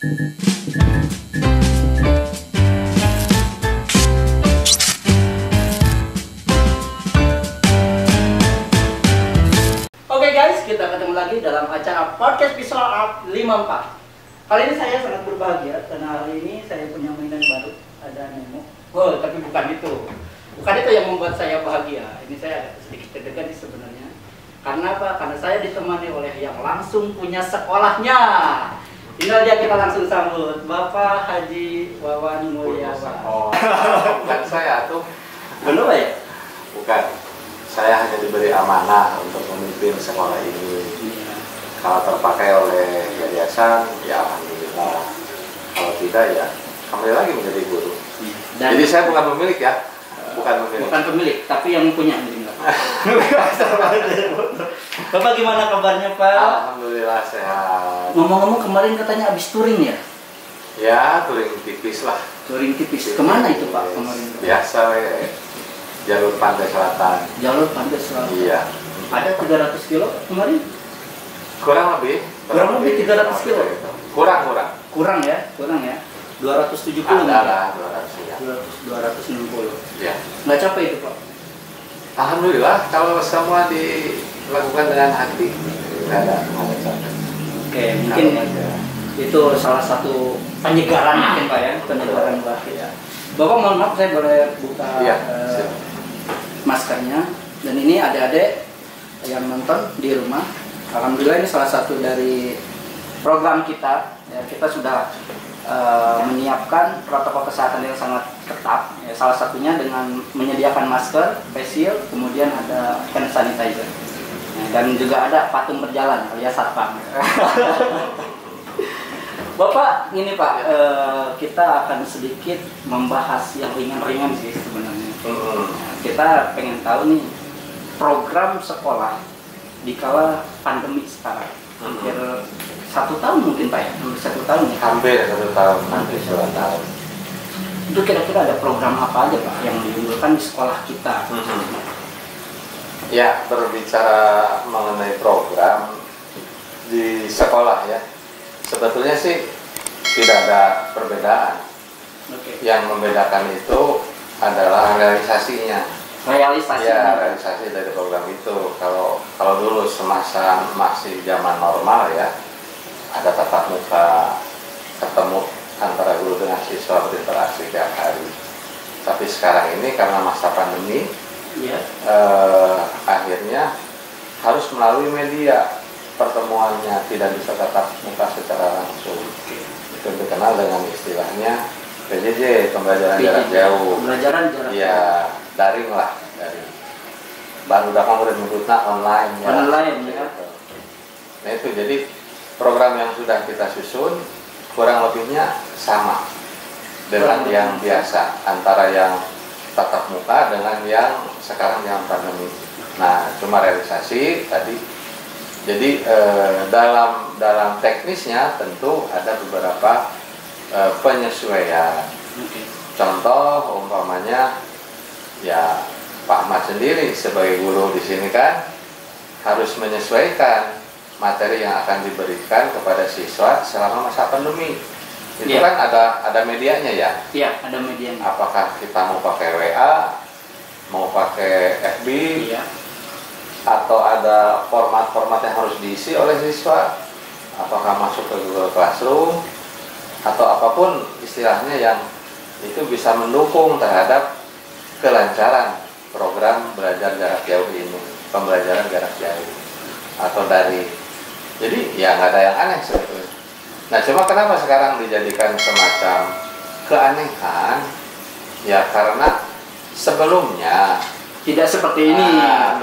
Oke guys, kita ketemu lagi dalam acara podcast Visual Art 54. Kali ini saya sangat berbahagia karena hari ini saya punya mainan baru, ada Nemo. Oh, tapi bukan itu. Bukan itu yang membuat saya bahagia. Ini saya agak sedikit deg-degan sebenarnya. Karena apa? Karena saya ditemani oleh yang langsung punya sekolahnya. Inilah dia, kita langsung sambut Bapak Haji Wawan Mulyawan. Oh, bukan saya tuh. Belum ya? Bukan. Saya hanya diberi amanah untuk memimpin sekolah ini. Iya. Kalau terpakai oleh yayasan, ya alhamdulillah. Kalau tidak, ya kembali lagi menjadi guru. Dan jadi saya bukan pemilik ya, bukan pemilik. Bukan pemilik, tapi yang punya. Bapak gimana kabarnya Pak? Alhamdulillah sehat. Ngomong-ngomong kemarin katanya habis touring ya? Ya, touring tipis lah. Touring tipis. Kemana itu Pak kemarin? Biasa ya. Jalur Pantai Selatan. Jalur Pantai Selatan. Iya. Ada 300 kilo kemarin? Kurang lebih 300 kilo. Kurang Kurang ya. 270 ada lah 200 ya. 260. Ya. Nggak capek itu Pak? Alhamdulillah kalau semua dilakukan dengan hati nggak ada capek. Oke, mungkin itu salah satu penyegaran mungkin Pak ya, penyegaran batin ya. Bapak mohon maaf, saya boleh buka maskernya. Dan ini adik-adik yang nonton di rumah, alhamdulillah ini salah satu dari program kita ya, kita sudah menyiapkan protokol kesehatan yang sangat ketat ya, salah satunya dengan menyediakan masker, face shield, kemudian ada hand sanitizer ya, dan juga ada patung berjalan alias satpam. Bapak, ini Pak, kita akan sedikit membahas yang ringan-ringan sih sebenarnya. Kita pengen tahu nih program sekolah di kala pandemi sekarang. Hampir 1 tahun mungkin Pak ya? Hampir 1 tahun ya? Hampir 1 tahun, hampir 2 tahun. Itu kira-kira ada program apa aja Pak yang diunggulkan di sekolah kita? Ya, berbicara mengenai program di sekolah ya, sebetulnya sih tidak ada perbedaan. Yang membedakan itu adalah realisasinya. Ya, realisasi dari program itu. Kalau dulu semasa masih zaman normal ya, ada tatap muka, ketemu antara guru dengan siswa, berinteraksi tiap hari. Tapi sekarang ini karena masa pandemi, akhirnya harus melalui media. Pertemuannya tidak bisa tatap muka secara langsung. Itu dikenal dengan istilahnya PJJ, pembelajaran jarak jauh. Pembelajaran jarak jauh. Ya, daring lah, daring. Baru udah kemudian menyebutnya online ya. Online ya. Nah itu jadi program yang sudah kita susun kurang lebihnya sama dengan yang biasa, antara yang tatap muka dengan yang sekarang yang pandemi. Nah, cuma realisasi tadi. Jadi dalam teknisnya tentu ada beberapa penyesuaian. Contoh umpamanya ya Pak Ahmad sendiri sebagai guru di sini kan harus menyesuaikan materi yang akan diberikan kepada siswa selama masa pandemi. Itu kan ada medianya ya? Iya, ada medianya. Apakah kita mau pakai WA, mau pakai FB, atau ada format-format yang harus diisi oleh siswa, apakah masuk ke Google Classroom atau apapun istilahnya yang itu bisa mendukung terhadap kelancaran program belajar jarak jauh ini, pembelajaran jarak jauh atau dari. Jadi ya nggak ada yang aneh sebetulnya. Nah, cuma kenapa sekarang dijadikan semacam keanehan? Ya karena sebelumnya tidak seperti ini.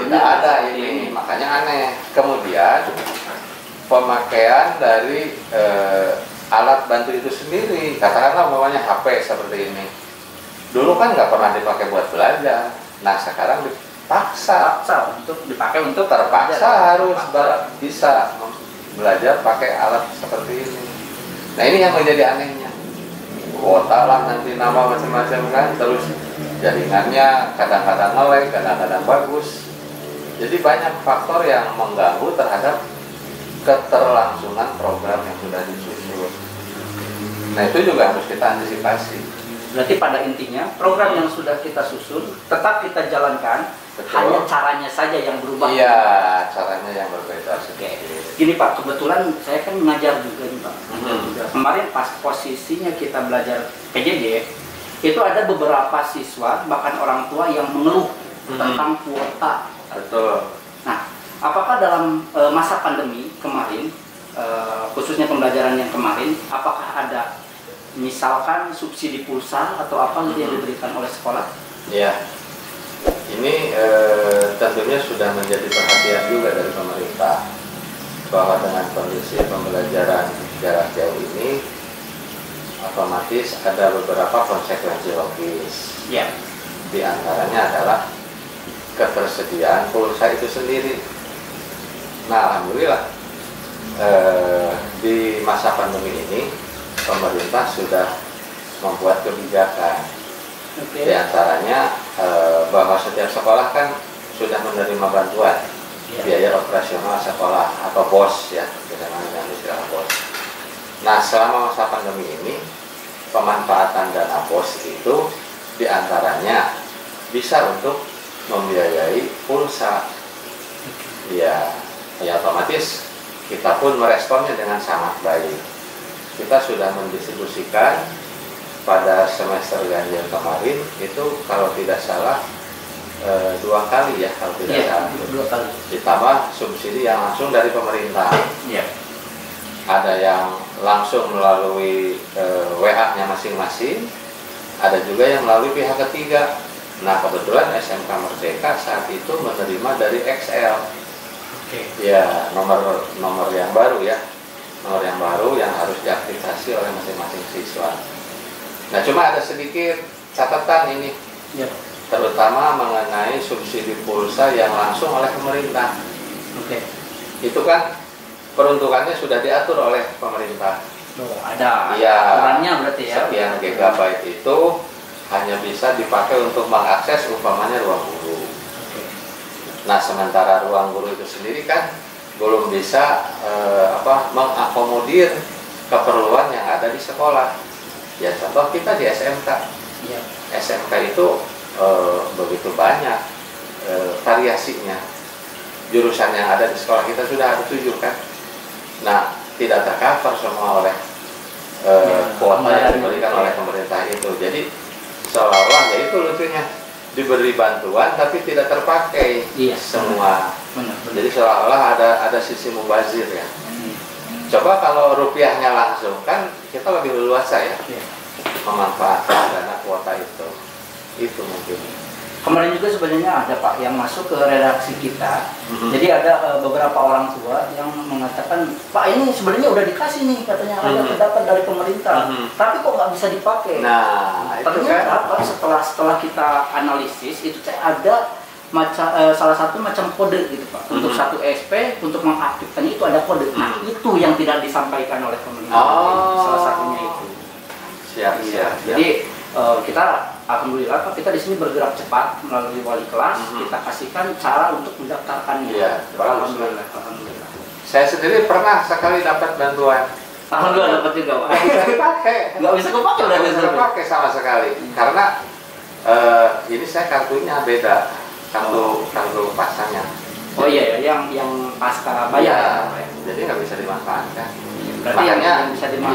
Tidak ada ini, makanya aneh. Kemudian pemakaian dari alat bantu itu sendiri, katakanlah umpamanya HP seperti ini. Dulu kan nggak pernah dipakai buat belajar. Nah sekarang dipaksa untuk dipakai untuk terpaksa harus bisa belajar pakai alat seperti ini. Nah ini yang menjadi anehnya. Kuota lah nanti nama macam-macam kan, terus jaringannya kadang-kadang nge-lag, kadang-kadang bagus. Jadi banyak faktor yang mengganggu terhadap keterlangsungan program yang sudah disusun. Nah itu juga harus kita antisipasi. Berarti pada intinya program yang sudah kita susun tetap kita jalankan, Betul. hanya caranya saja yang berubah. Iya, caranya yang berbeda. Oke. Gini Pak, kebetulan saya kan mengajar juga nih Pak. Kemarin pas posisinya kita belajar PJJ, itu ada beberapa siswa bahkan orang tua yang mengeluh tentang kuota. Betul. Nah, apakah dalam masa pandemi kemarin, khususnya pembelajaran yang kemarin, apakah ada misalkan subsidi pulsa atau apa yang diberikan oleh sekolah? Iya. Ini tentunya sudah menjadi perhatian juga dari pemerintah bahwa dengan kondisi pembelajaran jarak jauh ini otomatis ada beberapa konsekuensi logis. Ya. Di antaranya adalah ketersediaan pulsa itu sendiri. Nah, alhamdulillah di masa pandemi ini pemerintah sudah membuat kebijakan. Di antaranya bahwa setiap sekolah kan sudah menerima bantuan biaya operasional sekolah atau BOS ya, kita dengan istilah BOS. Nah, selama masa pandemi ini pemanfaatan dana BOS itu di antaranya bisa untuk membiayai pulsa. Ya otomatis kita pun meresponnya dengan sangat baik. Kita sudah mendistribusikan pada semester ganjil kemarin itu kalau tidak salah 2 kali ya, kalau tidak salah 2 kali. Ditambah subsidi yang langsung dari pemerintah. Ada yang langsung melalui WA-nya masing-masing, ada juga yang melalui pihak ketiga. Nah kebetulan SMK Merdeka saat itu menerima dari XL. Ya nomor yang baru ya, nomor yang baru yang harus diaktifasi oleh masing-masing siswa. Nah cuma ada sedikit catatan ini, terutama mengenai subsidi pulsa yang langsung oleh pemerintah. Itu kan peruntukannya sudah diatur oleh pemerintah. Ada aturannya berarti ya. Sekian gigabyte itu hanya bisa dipakai untuk mengakses umpamanya ruang guru. Nah sementara ruang guru itu sendiri kan belum bisa mengakomodir keperluan yang ada di sekolah. Ya contoh kita di SMK. SMK itu begitu banyak variasinya. Jurusan yang ada di sekolah kita sudah ada 7 kan. Nah tidak tercover semua oleh kuota yang diberikan oleh pemerintah itu. Jadi seolah-olah ya itu lucunya, diberi bantuan tapi tidak terpakai semua. Jadi seolah-olah ada sisi mubazir ya. Coba kalau rupiahnya langsung kan kita lebih leluasa ya memanfaatkan dana kuota itu mungkin. Kemarin juga sebenarnya ada Pak yang masuk ke redaksi kita. Jadi ada beberapa orang tua yang mengatakan, Pak ini sebenarnya udah dikasih nih katanya ada pendapat dari pemerintah, tapi kok nggak bisa dipakai. Nah ternyata Pak setelah kita analisis itu ada salah satu macam kode gitu Pak. Untuk satu SP untuk mengaktifkannya itu ada kode. Nah itu yang tidak disampaikan oleh pemerintah. Salah satunya itu. Siap. Jadi kita alhamdulillah Pak, kita di sini bergerak cepat melalui wali kelas, kita kasihkan cara untuk mendaftarkannya. Alhamdulillah. Saya sendiri pernah sekali dapat bantuan. Alhamdulillah dapat juga Pak. Nggak bisa dipakai. Nggak bisa dipakai Nggak bisa dipakai sama sekali. Karena ini saya kartunya beda, kartu pasangnya. Oh iya, yang pasca bayar. Jadi nggak bisa dimanfaatkan. Berarti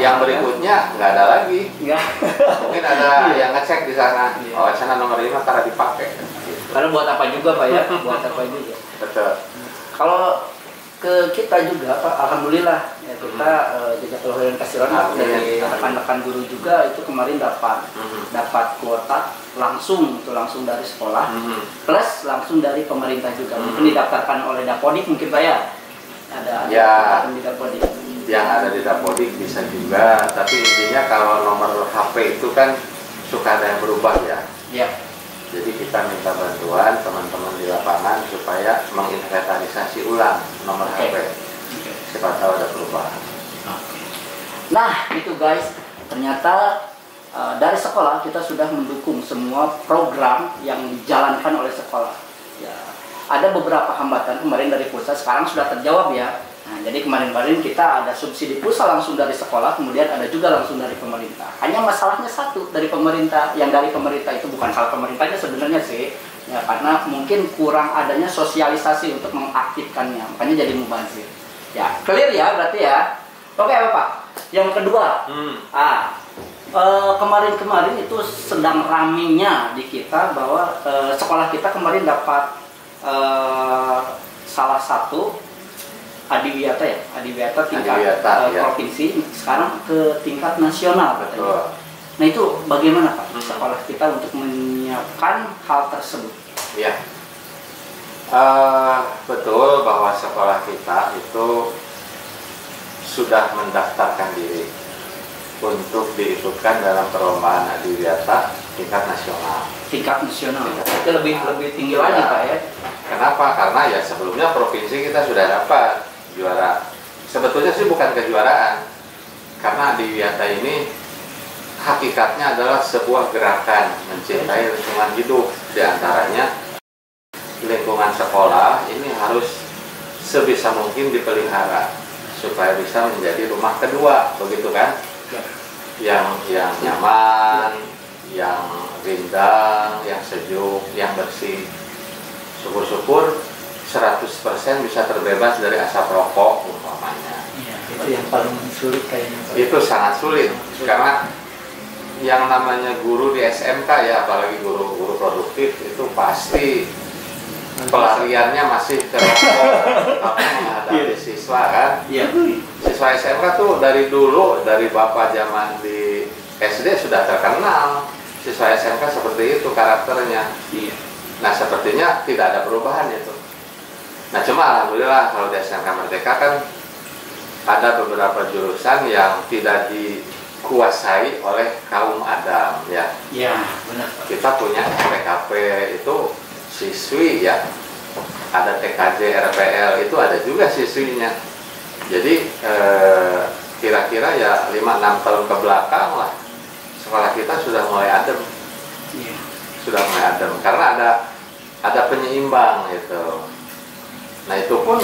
yang berikutnya nggak ada lagi. Mungkin ada yang ngecek di sana. Oh, sana nomor 5 karena dipakai. Karena buat apa juga Pak ya? Buat apa juga. Betul. Kalau ke kita juga Pak, alhamdulillah ya kita Jazakallahu khairan katsiran dari rekan-rekan guru juga itu kemarin dapat kuota langsung dari sekolah plus langsung dari pemerintah juga. Mungkin didaftarkan oleh Dapodik mungkin Pak ya. Ada di Dapodik. Yang ada di Dapodik bisa juga, tapi intinya kalau nomor HP itu kan suka ada yang berubah ya. Jadi kita minta bantuan teman-teman di lapangan supaya menginventarisasi ulang nomor HP. Siapa tahu ada perubahan. Nah itu guys, ternyata dari sekolah kita sudah mendukung semua program yang dijalankan oleh sekolah. Ya, ada beberapa hambatan kemarin dari pusat, sekarang sudah terjawab ya. Nah, jadi kemarin-kemarin kita ada subsidi pulsa langsung dari sekolah, kemudian ada juga langsung dari pemerintah. Hanya masalahnya satu, dari pemerintah, yang dari pemerintah itu bukan salah pemerintahnya sebenarnya sih, ya karena mungkin kurang adanya sosialisasi untuk mengaktifkannya, makanya jadi mubazir. Ya, clear ya berarti ya. Oke Bapak, yang kedua, kemarin-kemarin itu sedang raminya di kita bahwa sekolah kita kemarin dapat salah satu Adiwiyata ya, Adiwiyata tingkat provinsi, sekarang ke tingkat nasional katanya. Nah itu bagaimana Pak sekolah kita untuk menyiapkan hal tersebut? Ya, betul bahwa sekolah kita itu sudah mendaftarkan diri untuk diikutkan dalam perlombaan Adiwiyata tingkat nasional. Tingkat nasional, itu lebih tinggi lagi Pak ya? Kenapa? Karena ya sebelumnya provinsi kita sudah dapat juara. Sebetulnya sih bukan kejuaraan, karena Adiwiyata ini hakikatnya adalah sebuah gerakan mencintai lingkungan hidup. Di antaranya lingkungan sekolah ini harus sebisa mungkin dipelihara supaya bisa menjadi rumah kedua, begitu kan? Yang nyaman, yang rindang, yang sejuk, yang bersih. Syukur-syukur 100% bisa terbebas dari asap rokok umpamanya. Iya, itu yang paling sulit kayaknya. Itu sangat sulit karena yang namanya guru di SMK ya, apalagi guru produktif itu pasti pelariannya masih ke rokok apa menghadapi siswa kan. Iya. Siswa SMK tuh dari dulu, dari bapak zaman di SD sudah terkenal siswa SMK seperti itu karakternya. Iya. Nah sepertinya tidak ada perubahan itu. Nah cuma alhamdulillah kalau di SMK Merdeka kan ada beberapa jurusan yang tidak dikuasai oleh kaum Adam ya. Iya, benar. Kita punya PKP itu siswi ya, ada TKJ, RPL itu ada juga siswinya. Jadi kira-kira ya 5-6 tahun ke belakang lah sekolah kita sudah mulai adem. Iya. Sudah mulai adem karena ada penyeimbang gitu. Nah itu pun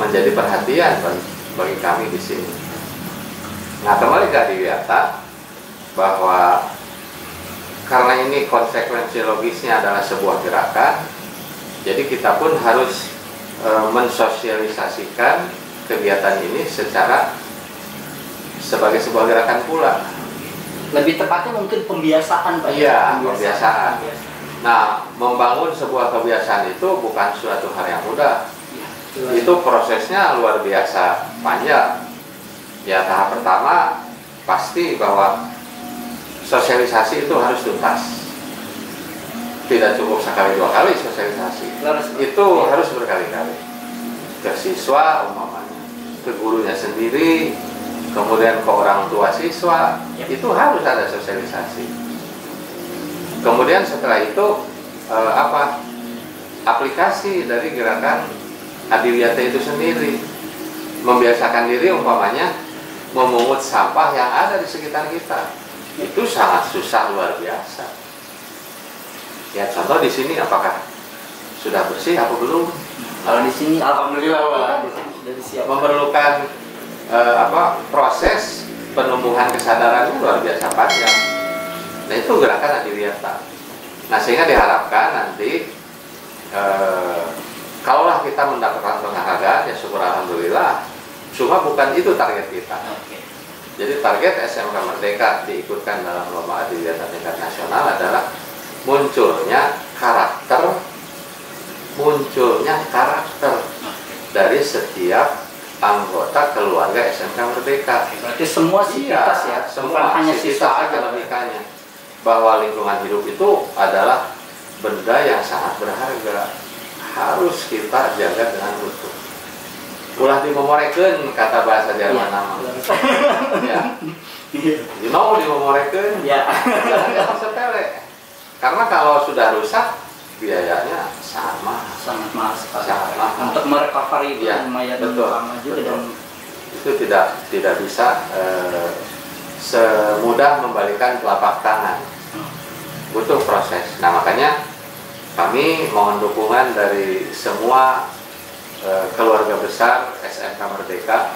menjadi perhatian bagi kami di sini. Nah kembali ke Adiwiyata bahwa karena ini konsekuensi logisnya adalah sebuah gerakan, jadi kita pun harus mensosialisasikan kegiatan ini sebagai sebuah gerakan pula. Lebih tepatnya mungkin pembiasaan Pak. Iya, pembiasaan. Nah, membangun sebuah kebiasaan itu bukan suatu hal yang mudah. Itu prosesnya luar biasa panjang. Ya, tahap pertama pasti bahwa sosialisasi itu harus tuntas. Tidak cukup sekali dua kali sosialisasi. Itu harus berkali-kali. Ke siswa umpamanya, ke gurunya sendiri, kemudian ke orang tua siswa, itu harus ada sosialisasi. Kemudian setelah itu aplikasi dari gerakan Adiwiyata itu sendiri, membiasakan diri umpamanya memungut sampah yang ada di sekitar kita. Itu sangat susah luar biasa. Ya contoh di sini apakah sudah bersih atau belum? Kalau di sini alhamdulillah Pak, sudah siap. Memerlukan proses penumbuhan kesadaran luar biasa panjang. Nah itu gerakan Adiwiyata. Nah sehingga diharapkan nanti kalaulah kita mendapatkan penghargaan ya syukur alhamdulillah. Cuma bukan itu target kita. Jadi target SMK Merdeka diikutkan dalam lomba Adiwiyata tingkat nasional adalah munculnya karakter dari setiap anggota keluarga SMK Merdeka. Berarti semua sivitas ya, semua hanya siswa aja logikanya. Bahwa lingkungan hidup itu adalah benda yang sangat berharga, harus kita jaga dengan utuh. Ulah dimomorekeun kata bahasa Jerman nama. Ya. Mau dimomorekeun ya. Jangan sepele. Karena kalau sudah rusak biayanya sangat mahal sekali. Untuk merecovery itu ya, lumayan lama juga dan itu tidak bisa semudah membalikan telapak tangan. Butuh proses. Nah makanya kami mohon dukungan dari semua keluarga besar SMK Merdeka,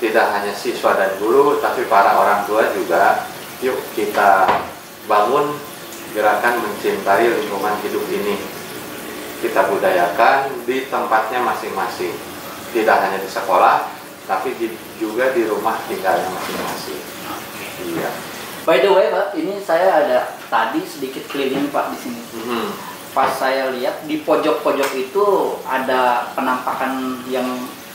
tidak hanya siswa dan guru, tapi para orang tua juga. Yuk kita bangun gerakan mencintai lingkungan hidup ini. Kita budayakan di tempatnya masing-masing. Tidak hanya di sekolah, tapi juga di rumah tinggalnya masing-masing. Iya. By the way, Pak, ini saya ada tadi sedikit keliling Pak di sini. Pas saya lihat di pojok-pojok itu ada penampakan yang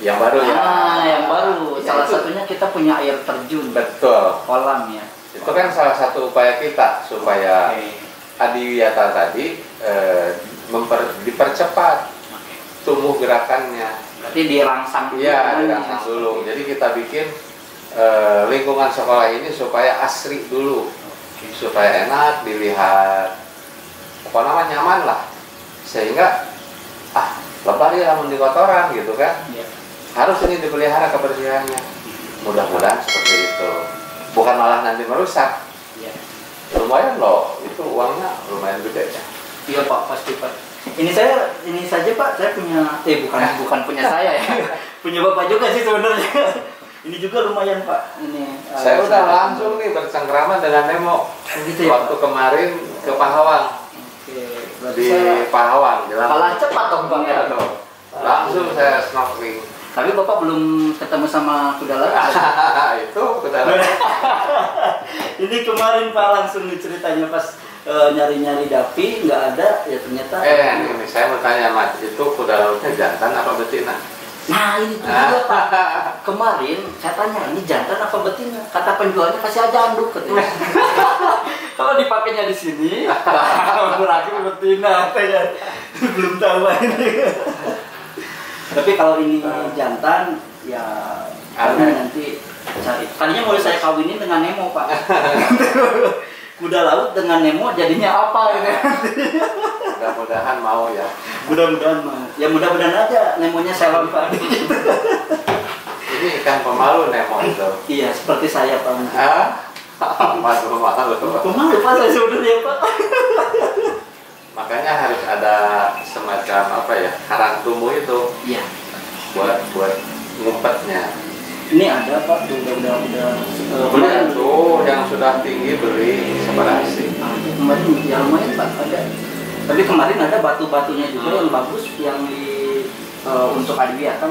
baru ya. Yang baru. Ya, Salah itu. Satunya kita punya air terjun. Betul. Kolam ya. Itu kan salah satu upaya kita supaya Adiwiyata tadi dipercepat tumbuh gerakannya. Berarti dirangsang dulu. Iya, dirangsang dulu. Jadi kita bikin lingkungan sekolah ini supaya asri dulu, supaya enak dilihat, nyaman lah, sehingga lebar ya lamun di kotoran gitu kan. Iya. Harus ini dipelihara kebersihannya. Mudah-mudahan seperti itu. Bukan malah nanti merusak. Iya. Lumayan loh, itu uangnya lumayan gede ya. Iya Pak, pasti Pak. Ini saja Pak, saya punya bukan punya saya ya. Punya Bapak juga sih sebenarnya. Ini juga lumayan Pak. Ini saya udah langsung nih bercengkrama dengan Nemo. Gitu ya, waktu Pak? kemarin ke Pahawang. Oke, berarti Di saya Pahawang jalan. kalah cepat dong Bang ya. Langsung saya snorkeling. Tapi Bapak belum ketemu sama kuda laut. Itu betul. Ini kemarin Pak langsung diceritanya pas nyari-nyari Dapi nggak ada, ya ternyata. Ini saya mau tanya Mas, itu kuda lautnya jantan apa betina? Nah ini tuh juga Pak. Kemarin saya tanya ini jantan apa betina? Kata penjualnya kasih aja anduk katanya. Kalau dipakainya di sini, berarti betina. Katanya. Belum tahu ini. Tapi kalau ini jantan, ya karena nanti cari. Tadinya mau saya kawinin dengan Nemo Pak. Kuda laut dengan Nemo jadinya apa ini? Mudah-mudahan mau ya. Mudah-mudahan mau. Ya mudah-mudahan aja Nemonya saya Pak. Ini ikan pemalu Nemo itu. Iya seperti saya Pak. Mas pemalu. Pemalu Pak saya sebenarnya Pak. Makanya harus ada semacam apa ya, karang tumbuh itu. Iya. Buat ngumpetnya. Ini ada Pak, udah Beli tuh yang sudah tinggi beli seberasi. Kemarin ya lumayan Pak ada. Tapi kemarin ada batu-batunya juga yang bagus yang untuk Adiwiyata.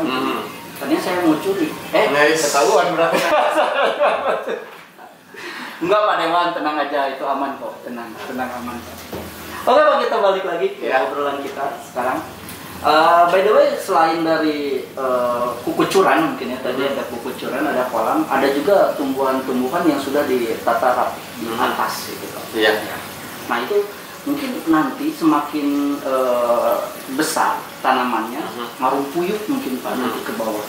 Tadinya saya mau curi. Ketahuan berarti. Enggak Pak Dewan, tenang aja itu aman kok, tenang aman Pak. Oke Pak, kita balik lagi ke obrolan kita sekarang. By the way, selain dari kukucuran mungkin ya, tadi ada kukucuran, ada kolam, ada juga tumbuhan-tumbuhan yang sudah ditata rapi di atas gitu Pak. Iya. Nah itu mungkin nanti semakin besar tanamannya, marumpuyuk mungkin Pak nanti ke bawah.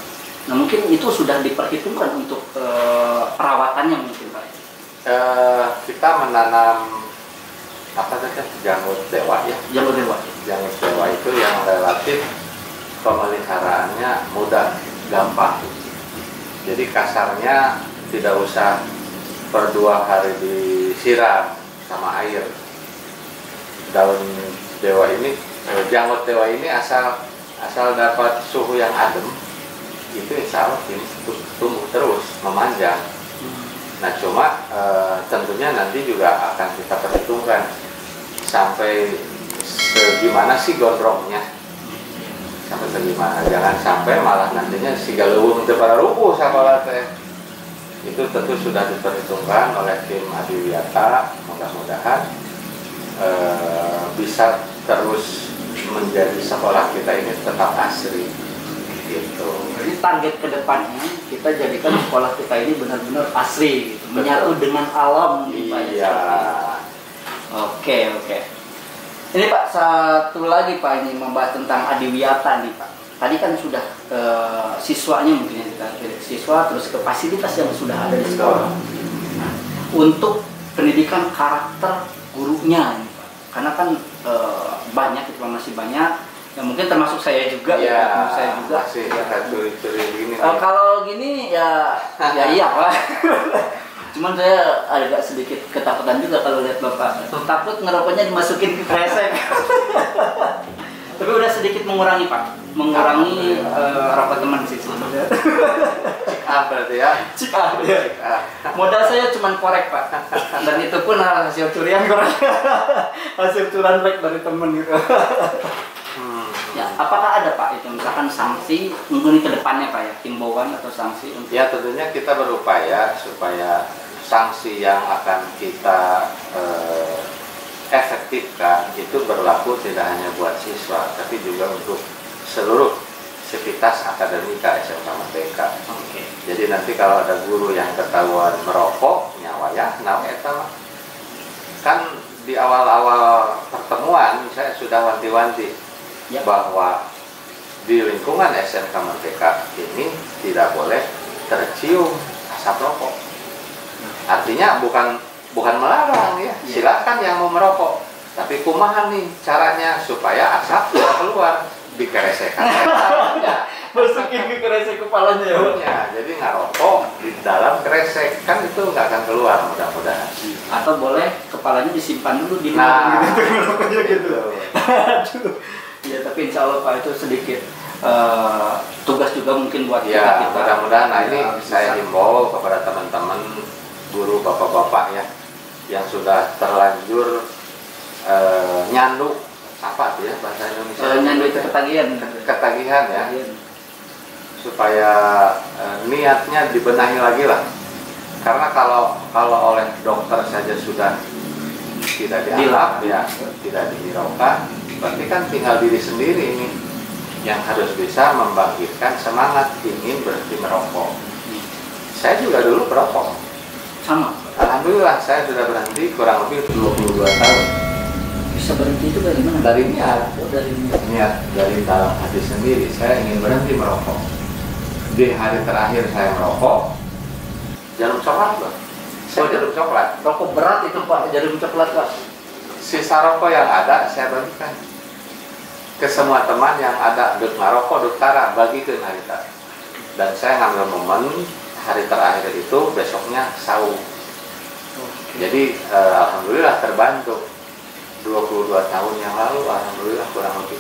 Nah mungkin itu sudah diperhitungkan untuk perawatannya mungkin Pak. Kita menanam apa saja janggut dewa ya. Janggut dewa. Janggut dewa itu yang relatif pemeliharaannya mudah, gampang. Jadi kasarnya tidak usah per 2 hari disiram sama air. Daun dewa ini, janggut dewa ini asal dapat suhu yang adem, itu insya Allah tumbuh terus, memanjang. Nah cuma tentunya nanti juga akan kita perhitungkan sampai segimana sih gondrongnya, sampai segimana, jangan sampai malah nantinya si galewung teu para rupuh sakola teh. Itu tentu sudah diperhitungkan oleh tim Adiwiyata. Mudah-mudahan bisa terus menjadi sekolah kita ini tetap asri gitu. Jadi target kedepannya kita jadikan sekolah kita ini benar-benar asri, gitu. Menyatu dengan alam. Iya. Oke. Ini Pak, satu lagi Pak, ini membahas tentang Adiwiyata nih Pak. Tadi kan sudah siswanya mungkin ya, kita siswa terus ke fasilitas yang sudah ada di sekolah. Nah, untuk pendidikan karakter gurunya nih Pak. Karena kan banyak, itu masih banyak. Ya mungkin termasuk saya juga ya, saya juga. Masih curi-curi gini. Kalau gini ya iya Pak. Cuman saya agak sedikit ketakutan juga kalau lihat Bapak. Takut ngerokoknya dimasukin ke kresek. Tapi udah sedikit mengurangi Pak, mengurangi rapat teman sih sebenarnya. Berarti ya. Modal saya cuma korek Pak, dan itu pun hasil curian korek, hasil curian baik dari teman gitu. Ya, apakah ada Pak itu misalkan sanksi mungkin ke depannya Pak ya, himbauan atau sanksi untuk... Ya tentunya kita berupaya supaya sanksi yang akan kita efektifkan itu berlaku tidak hanya buat siswa, tapi juga untuk seluruh sivitas akademika SMK Merdeka. Jadi nanti kalau ada guru yang ketahuan merokok, nyawa ya, kan di awal-awal pertemuan saya sudah wanti-wanti bahwa di lingkungan SMK Merdeka ini tidak boleh tercium asap rokok. Artinya bukan melarang ya, silakan yang mau merokok, tapi kumaha nih caranya supaya asap tidak keluar, dikeresekan masukin ke kresek kepalanya ya. Jadi ngerokok di dalam kresek kan itu nggak akan keluar mudah-mudahan. Atau boleh kepalanya disimpan dulu di gitu. Ya tapi insya Allah Pak itu sedikit tugas juga mungkin buat ya, kita. Mudah-mudahan. Nah ini saya himbau kepada teman-teman guru bapak-bapak ya yang sudah terlanjur nyandu, apa tuh ya bahasa Indonesia? Nyandu itu ketagihan ya, supaya niatnya dibenahi lagi lah. Karena kalau oleh dokter saja sudah tidak dianggap ya, tidak dihiraukan, berarti kan tinggal diri sendiri ini yang harus bisa membangkitkan semangat ingin berhenti merokok. Saya juga dulu merokok. Sama. Alhamdulillah saya sudah berhenti kurang lebih 22 tahun. Bisa berhenti itu dari mana? Dari niat. Dari niat dari dalam hati sendiri. Saya ingin berhenti merokok. Di hari terakhir saya merokok, jarum coklat Pak. Jarum coklat. Rokok berat itu Pak, jarum coklat Pak. Sisa rokok yang ada saya bagikan ke semua teman yang ada duk ngarokok, duk tara, bagikan hari tadi. Dan saya ngambil momen hari terakhir itu besoknya sahur. Jadi alhamdulillah terbantu. 22 tahun yang lalu alhamdulillah kurang lebih.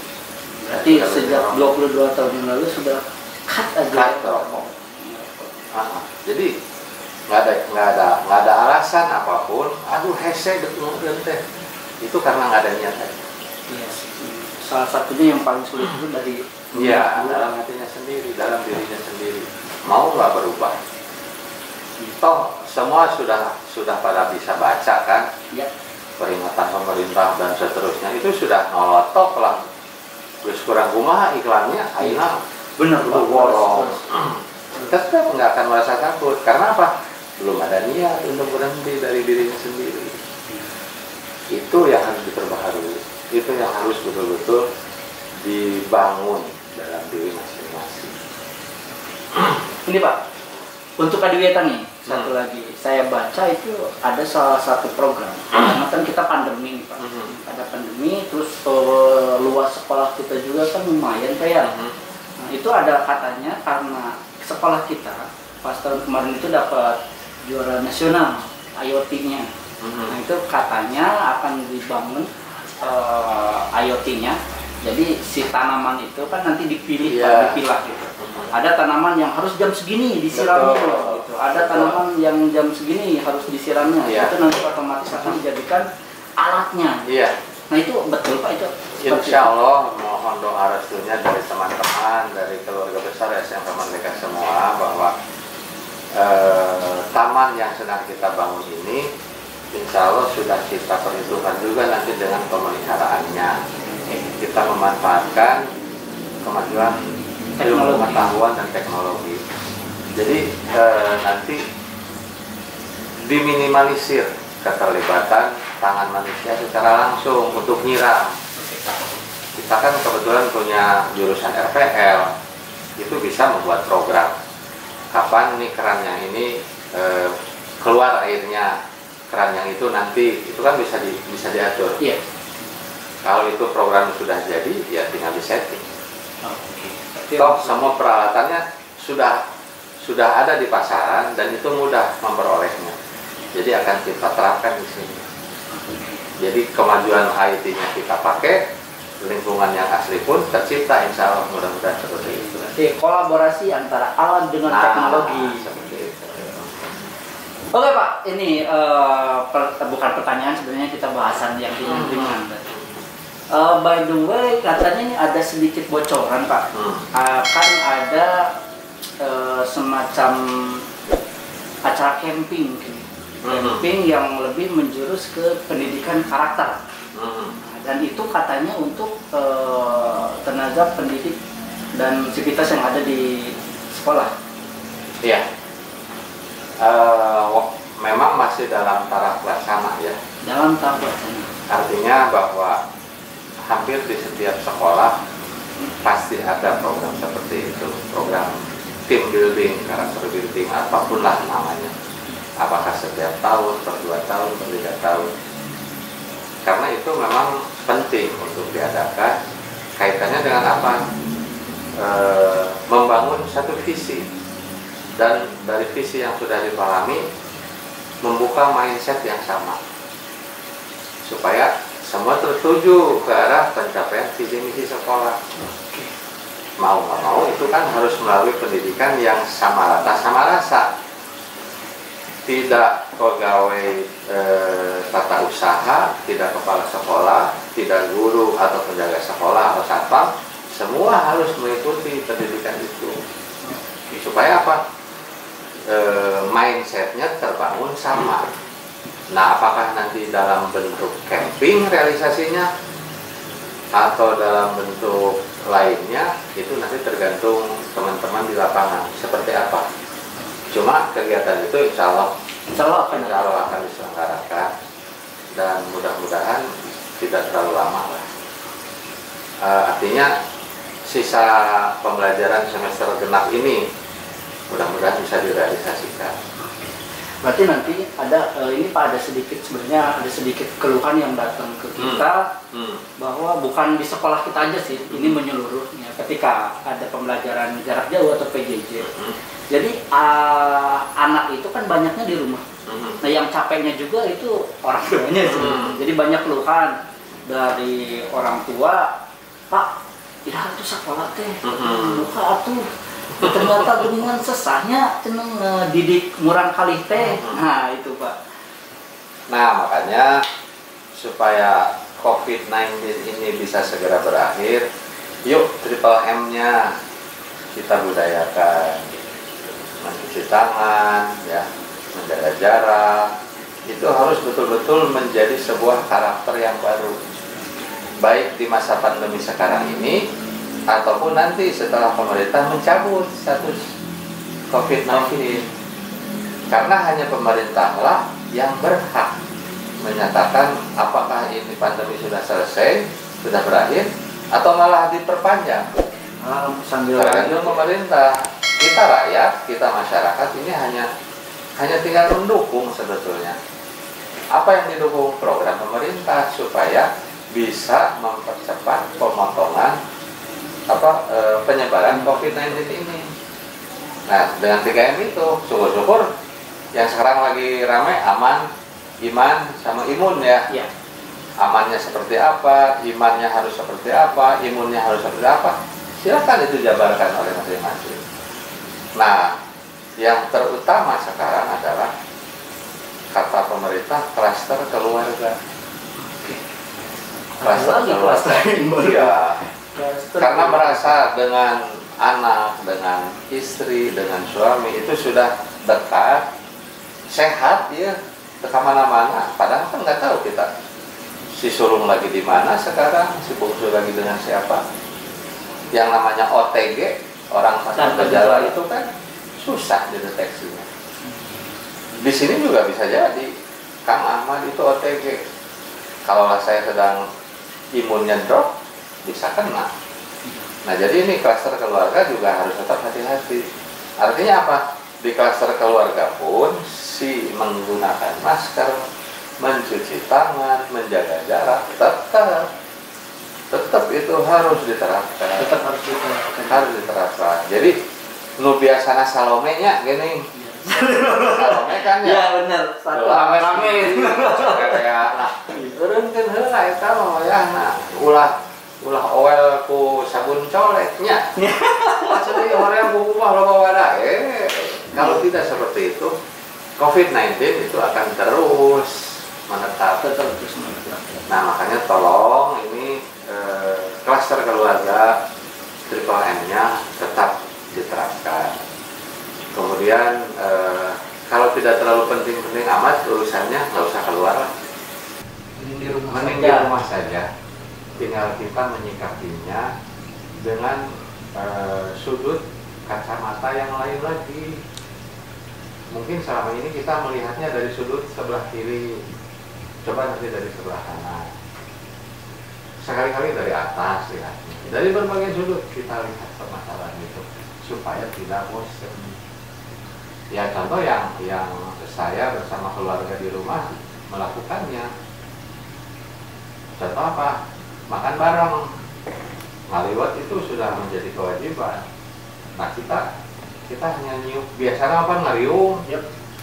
Berarti sejak 22 tahun yang lalu sudah cut aja rokok. Jadi nggak ada alasan apapun. Aduh hese teh. Itu karena nggak ada niat aja. Iya. Salah satunya yang paling sulit itu dari dalam hatinya sendiri, dalam dirinya sendiri. Mau nggak berubah? Toh semua sudah pada bisa baca kan? Ya. Peringatan pemerintah dan seterusnya itu sudah nolotok lah. Terus kurang kumaha iklannya, aina bener borong. Tetap nggak akan merasa takut. Karena apa? Belum ada niat untuk berhenti dari dirinya sendiri. Itu yang harus diperbaharui. Itu yang harus betul-betul dibangun dalam diri masing-masing. Ini Pak, untuk Adiwiyata nih, satu lagi. Saya baca itu ada salah satu program. Karena kan kita pandemi nih Pak. Ada pandemi, terus luas sekolah kita juga kan lumayan kayak. Nah, itu ada katanya karena sekolah kita pas tahun kemarin itu dapat juara nasional IoT-nya. Nah itu katanya akan dibangun IoT-nya. Jadi si tanaman itu kan nanti dipilih, dipilah gitu. Ada tanaman yang harus jam segini disiramnya, gitu. Ada tanaman yang jam segini harus disiramnya. Itu nanti otomatis akan dijadikan alatnya. Nah itu betul Pak itu? Insya Allah mohon doa restunya dari teman-teman, dari keluarga besar SMK Merdeka semua bahwa taman yang sedang kita bangun ini insya Allah sudah kita perhitungkan juga nanti dengan pemeliharaannya. Kita memanfaatkan kemajuan ilmu pengetahuan dan teknologi. Jadi nanti diminimalisir keterlibatan tangan manusia secara langsung untuk nyiram. Kita kan kebetulan punya jurusan RPL, itu bisa membuat program. Kapan nih keran yang ini keluar airnya, keran yang itu nanti itu kan bisa diatur. Kalau itu program sudah jadi, ya tinggal disetting. Toh semua peralatannya sudah ada di pasaran dan itu mudah memperolehnya. Jadi akan kita terapkan di sini. Jadi kemajuan IT-nya kita pakai, lingkungan yang asli pun tercipta, insya Allah mudah-mudahan seperti itu. Jadi kolaborasi antara alam dengan teknologi. Seperti itu. Oke Pak, ini bukan pertanyaan, sebenarnya kita bahasan yang ringan. By the way, katanya ini ada sedikit bocoran Pak, akan ada semacam acara camping, camping yang lebih menjurus ke pendidikan karakter. Dan itu katanya untuk tenaga pendidik dan sivitas yang ada di sekolah. Iya. Memang masih dalam taraf pelaksana ya. Dalam tahap pelaksana. Artinya bahwa hampir di setiap sekolah pasti ada program seperti itu, program team building, karakter building, apapun lah namanya. Apakah setiap tahun, per 2 tahun, per 3 tahun. Karena itu memang penting untuk diadakan. Kaitannya dengan apa? Membangun satu visi, dan dari visi yang sudah dipahami membuka mindset yang sama supaya semua tertuju ke arah pencapaian visi misi sekolah. Mau nggak mau itu kan harus melalui pendidikan yang sama rata sama rasa. Tidak pegawai tata usaha, tidak kepala sekolah, tidak guru atau penjaga sekolah atau satpam, semua harus mengikuti pendidikan itu. Supaya apa? Mindsetnya terbangun sama. Nah, apakah nanti dalam bentuk camping realisasinya atau dalam bentuk lainnya, itu nanti tergantung teman-teman di lapangan seperti apa. Cuma kegiatan itu insya Allah akan diselenggarakan, dan mudah-mudahan tidak terlalu lama lah. Artinya sisa pembelajaran semester genap ini mudah-mudahan bisa direalisasikan. Berarti nanti ada ini Pak, ada sedikit keluhan yang datang ke kita bahwa bukan di sekolah kita aja sih, ini menyeluruh ya, ketika ada pembelajaran jarak jauh atau PJJ. Jadi anak itu kan banyaknya di rumah. Nah yang capeknya juga itu orang tuanya sih. Jadi banyak keluhan dari orang tua, Pak, ya itu sekolah teh, buka atuh. Ternyata dengan sesahnya ceneng didik murang kali teh. Nah itu Pak. Nah makanya supaya COVID-19 ini bisa segera berakhir, yuk 3M-nya kita budayakan. Mencuci tangan, ya, menjaga jarak, itu harus betul-betul menjadi sebuah karakter yang baru, baik di masa pandemi sekarang ini ataupun nanti setelah pemerintah mencabut status COVID-19. Karena hanya pemerintahlah yang berhak menyatakan apakah ini pandemi sudah selesai, sudah berakhir, atau malah diperpanjang. Tergantung pemerintah. Kita rakyat, kita masyarakat ini hanya tinggal mendukung sebetulnya. Apa yang didukung? Program pemerintah supaya bisa mempercepat pemotongan penyebaran COVID-19 ini. Nah, dengan 3M itu, syukur-syukur yang sekarang lagi ramai aman, iman sama imun ya. Amannya seperti apa, imannya harus seperti apa, imunnya harus seperti apa. Silakan itu jabarkan oleh masing-masing. Nah, yang terutama sekarang adalah kata pemerintah klaster keluarga. Klaster keluarga. Iya. Karena merasa dengan anak, dengan istri, dengan suami itu sudah dekat, sehat ya, ke mana-mana. Padahal kan nggak tahu kita si sulung lagi di mana sekarang, si bungsu lagi dengan siapa. Yang namanya OTG, orang tanpa gejala itu kan susah dideteksinya. Di sini juga bisa jadi Kang Ahmad itu OTG. Kalau saya sedang imunnya drop, bisa kena. Nah jadi ini klaster keluarga juga harus tetap hati-hati. Artinya apa? Di klaster keluarga pun si menggunakan masker, mencuci tangan, menjaga jarak, tetap itu harus diterapkan. Harus diterapkan. Jadi nu biasana salomenya gini. Salome kan ya. Iya benar. Satu rame-rame. Kayak nah, eureun kan heula eta mah ya nah ulah ulah oil ku sabun coleknya. Maksudnya orang buku mah loba wadah. Kalau tidak seperti itu, COVID-19 itu akan terus menetap. Nah makanya tolong ini klaster keluarga triple M-nya tetap diterapkan. Kemudian kalau tidak terlalu penting-penting amat urusannya, nggak usah keluar lah. Mending di rumah saja. Tinggal kita menyikapinya dengan sudut kacamata yang lain lagi. Mungkin selama ini kita melihatnya dari sudut sebelah kiri, coba nanti dari sebelah kanan. Sekali-kali dari atas lihatnya. Dari berbagai sudut kita lihat permasalahan itu supaya tidak bosan. Ya contoh yang saya bersama keluarga di rumah melakukannya. Contoh apa? Makan bareng. Ngaliwat itu sudah menjadi kewajiban. Nah kita hanya niup, biasanya apa ngariung,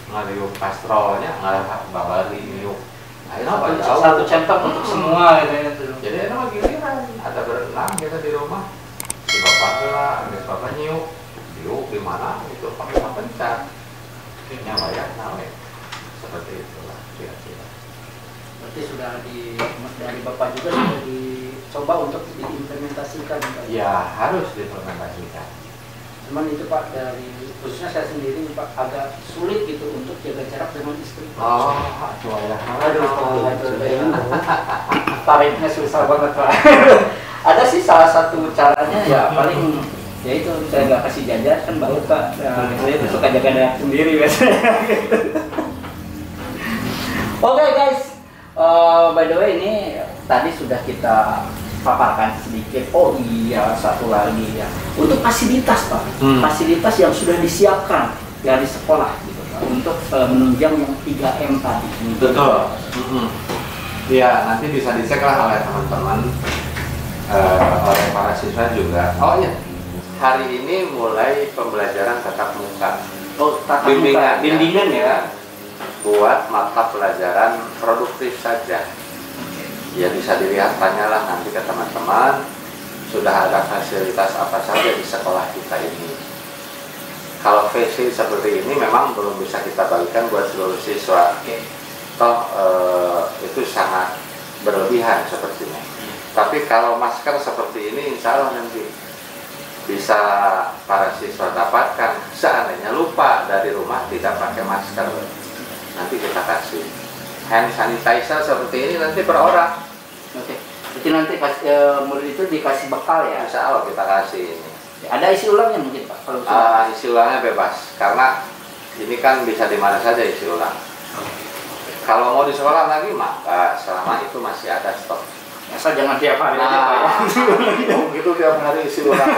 ngariung kastrolnya, ngalah babari niup. Nah, ini satu centok untuk semua gitu. Jadi enak giliran, ada berenang kita di rumah, si bapak lah, ada bapak niup di mana itu pakai pencat, nyawa ya, nawe, seperti itulah kira-kira. Berarti sudah dari bapak juga sudah dicoba untuk diimplementasikan. Ya harus diimplementasikan. Cuman itu Pak, dari khususnya saya sendiri Pak agak sulit gitu untuk jaga jarak dengan istri. Oh, coba ya. Tariknya susah banget Pak. Ada sih salah satu caranya ya paling ya itu saya nggak kasih jajan kan baru Pak. Nah, saya itu suka jaga jarak sendiri biasanya. Oke guys, by the way ini tadi sudah kita paparkan sedikit. Oh iya, satu lagi ya. Untuk fasilitas Pak, fasilitas yang sudah disiapkan dari sekolah gitu Pak, untuk menunjang yang 3M tadi. Betul. Ya nanti bisa dicek lah oleh teman-teman, oleh para siswa juga. Oh iya, hari ini mulai pembelajaran tatap muka. Oh, tatap bimbingan, muka, bimbingan ya. Buat mata pelajaran produktif saja. Ya bisa dilihat, tanyalah nanti ke teman-teman sudah ada fasilitas apa saja di sekolah kita ini. Kalau VC seperti ini memang belum bisa kita bagikan buat seluruh siswa. Toh itu sangat berlebihan sepertinya. Tapi kalau masker seperti ini insya Allah nanti bisa para siswa dapatkan. Seandainya lupa dari rumah tidak pakai masker, nanti kita kasih hand sanitizer seperti ini nanti per orang. Oke. Jadi nanti murid itu dikasih bekal ya. Insya Allah kita kasih ini. Ada isi ulangnya mungkin Pak? Kalau isi ulangnya bebas karena ini kan bisa di mana saja isi ulang. Kalau mau di sekolah lagi maka selama itu masih ada stok. Asal jangan tiap hari aja Pak ya. Gitu tiap hari isi ulang.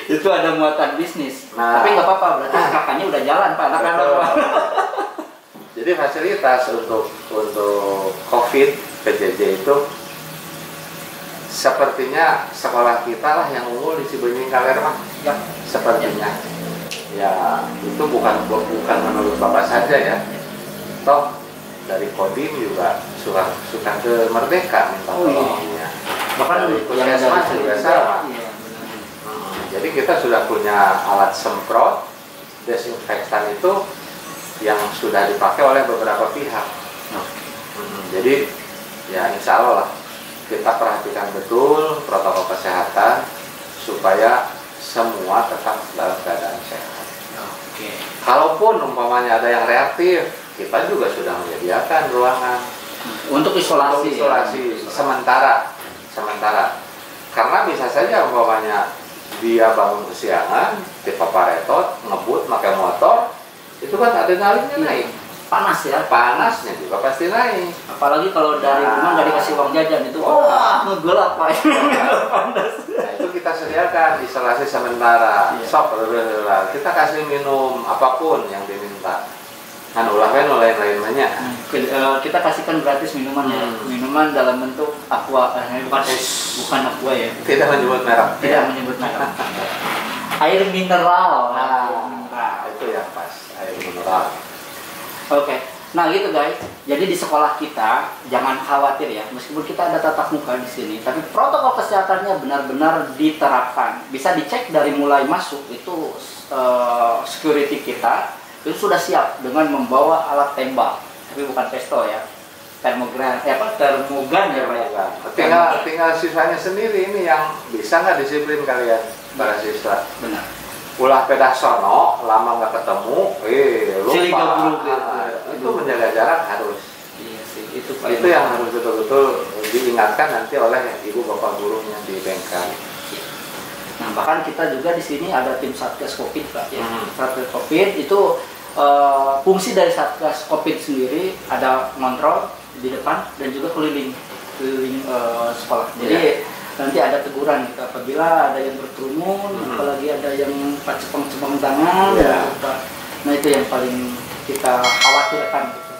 Itu ada muatan bisnis. Nah, tapi nggak apa-apa, berarti kakaknya udah jalan Pak. Jadi fasilitas untuk COVID PJJ itu sepertinya sekolah kita lah yang unggul di Cibenying Kaler mah. Ya, sepertinya. Ya itu bukan menurut Bapak saja ya. Toh dari Kodim juga suka ke Merdeka minta tolongnya. Bahkan dari Puskesmas juga sama. Jadi kita sudah punya alat semprot desinfektan itu yang sudah dipakai oleh beberapa pihak. Jadi ya insya Allah lah kita perhatikan betul protokol kesehatan supaya semua tetap dalam keadaan sehat. Kalaupun umpamanya ada yang reaktif, kita juga sudah menyediakan ruangan untuk isolasi sementara. Karena bisa saja umpamanya dia bangun kesiangan, dipaparetot, ngebut, pakai motor, itu kan adrenalinnya naik. Panas ya? Panasnya juga pasti naik. Apalagi kalau dari rumah nggak dikasih uang jajan itu, ngegelap Pak. Panas. Nah itu kita sediakan isolasi sementara. Sok, kita kasih minum apapun yang diminta. Kan ulahnya lain-lainnya. Kita kasihkan gratis minuman ya. Minuman dalam bentuk aqua, bukan aqua ya. Tidak menyebut merek. Tidak menyebut merek. Air mineral. Nah, itu yang pas, air mineral. Oke. Nah gitu guys, jadi di sekolah kita jangan khawatir ya, meskipun kita ada tatap muka di sini, tapi protokol kesehatannya benar-benar diterapkan. Bisa dicek dari mulai masuk itu security kita itu sudah siap dengan membawa alat tembak, tapi bukan pistol ya, termogan ya Pak ya. Tinggal siswanya sendiri ini yang bisa nggak disiplin kalian para siswa. Benar. Ulah pedah sono, lama nggak ketemu, lupa. Itu menjaga jarak harus. Iya sih, itu yang harus betul-betul diingatkan nanti oleh ibu bapak gurunya di bengkel. Nah bahkan kita juga di sini ada tim Satgas Covid Pak ya. Satgas Covid itu fungsi dari Satgas Covid sendiri ada ngontrol di depan dan juga keliling sekolah. Jadi nanti ada teguran gitu, apabila ada yang berkerumun, apalagi ada yang cepeng-cepeng tangan, nah itu yang paling kita khawatirkan gitu.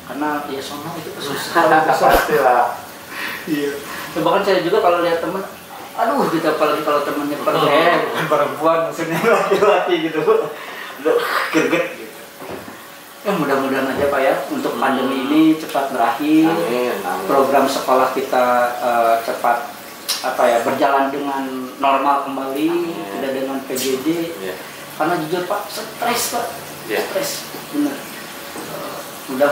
Karena ya sono itu susah. Iya. Nah, bahkan saya juga kalau lihat teman, aduh gitu, apalagi kalau temannya perempuan, maksudnya laki-laki gitu, udah gerget gitu. Ya mudah-mudahan aja Pak ya untuk pandemi ini cepat berakhir. Amin. Program sekolah kita cepat berjalan dengan normal kembali, tidak dengan PJJ. Karena jujur Pak, stres Pak, stres benar. Udah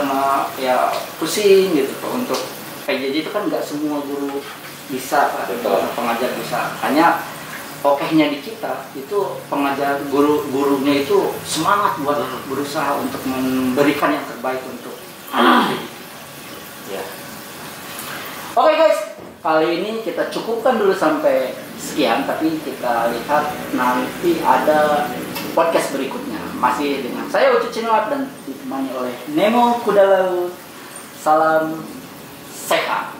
ya pusing gitu Pak. Untuk PJJ itu kan nggak semua guru bisa Pak, pengajar bisa. Hanya okehnya di kita itu pengajar gurunya itu semangat buat berusaha untuk memberikan yang terbaik untuk anak. Oke guys, kali ini kita cukupkan dulu sampai sekian, tapi kita lihat nanti ada podcast berikutnya masih dengan saya Ucu Cinuat dan ditemani oleh Nemo Kuda Laut. Salam sehat.